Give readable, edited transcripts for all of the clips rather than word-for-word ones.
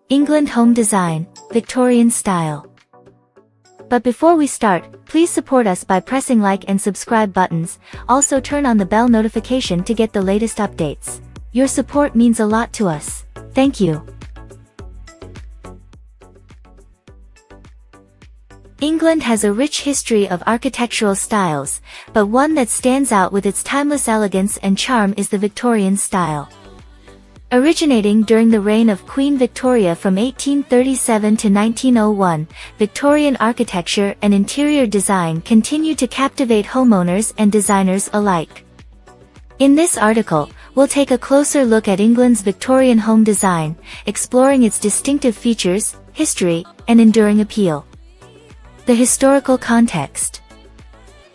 England home design, Victorian style. But before we start, please support us by pressing like and subscribe buttons, also turn on the bell notification to get the latest updates. Your support means a lot to us. Thank you. England has a rich history of architectural styles, but one that stands out with its timeless elegance and charm is the Victorian style. Originating during the reign of Queen Victoria from 1837 to 1901, Victorian architecture and interior design continue to captivate homeowners and designers alike. In this article, we'll take a closer look at England's Victorian home design, exploring its distinctive features, history, and enduring appeal. The historical context.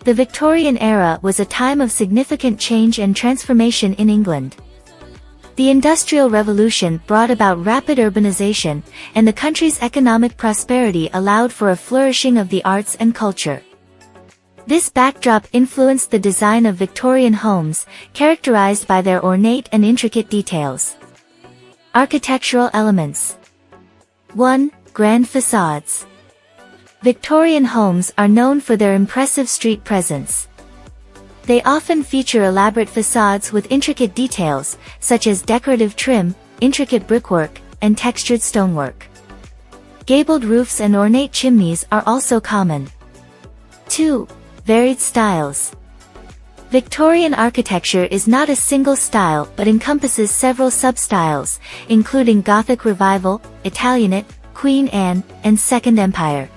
The Victorian era was a time of significant change and transformation in England. The Industrial Revolution brought about rapid urbanization, and the country's economic prosperity allowed for a flourishing of the arts and culture. This backdrop influenced the design of Victorian homes, characterized by their ornate and intricate details. Architectural elements. 1. Grand facades. Victorian homes are known for their impressive street presence. They often feature elaborate facades with intricate details, such as decorative trim, intricate brickwork, and textured stonework. Gabled roofs and ornate chimneys are also common. 2. Varied styles. Victorian architecture is not a single style but encompasses several sub-styles, including Gothic Revival, Italianate, Queen Anne, and Second Empire.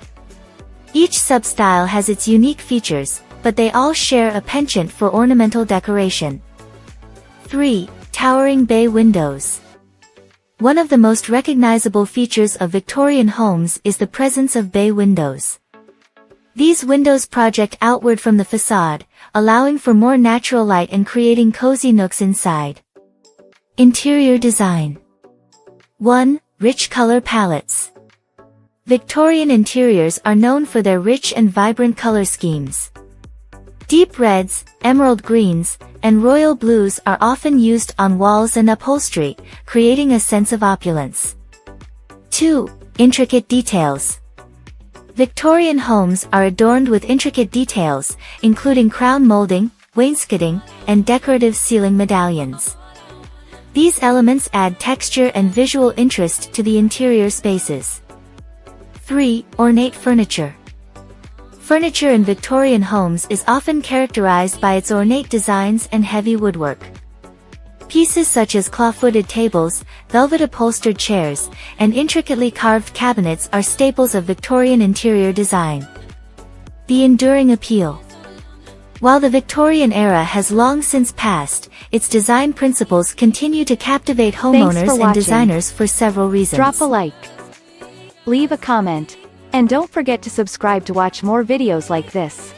Each sub-style has its unique features, but they all share a penchant for ornamental decoration. 3. Towering bay windows. One of the most recognizable features of Victorian homes is the presence of bay windows. These windows project outward from the facade, allowing for more natural light and creating cozy nooks inside. Interior design. 1. Rich color palettes. Victorian interiors are known for their rich and vibrant color schemes. Deep reds, emerald greens, and royal blues are often used on walls and upholstery, creating a sense of opulence. 2. Intricate details. Victorian homes are adorned with intricate details, including crown molding, wainscoting, and decorative ceiling medallions. These elements add texture and visual interest to the interior spaces. 3. Ornate furniture. Furniture in Victorian homes is often characterized by its ornate designs and heavy woodwork. Pieces such as claw-footed tables, velvet upholstered chairs, and intricately carved cabinets are staples of Victorian interior design. The enduring appeal. While the Victorian era has long since passed, its design principles continue to captivate homeowners and designers for several reasons. Drop a like. Leave a comment. And don't forget to subscribe to watch more videos like this.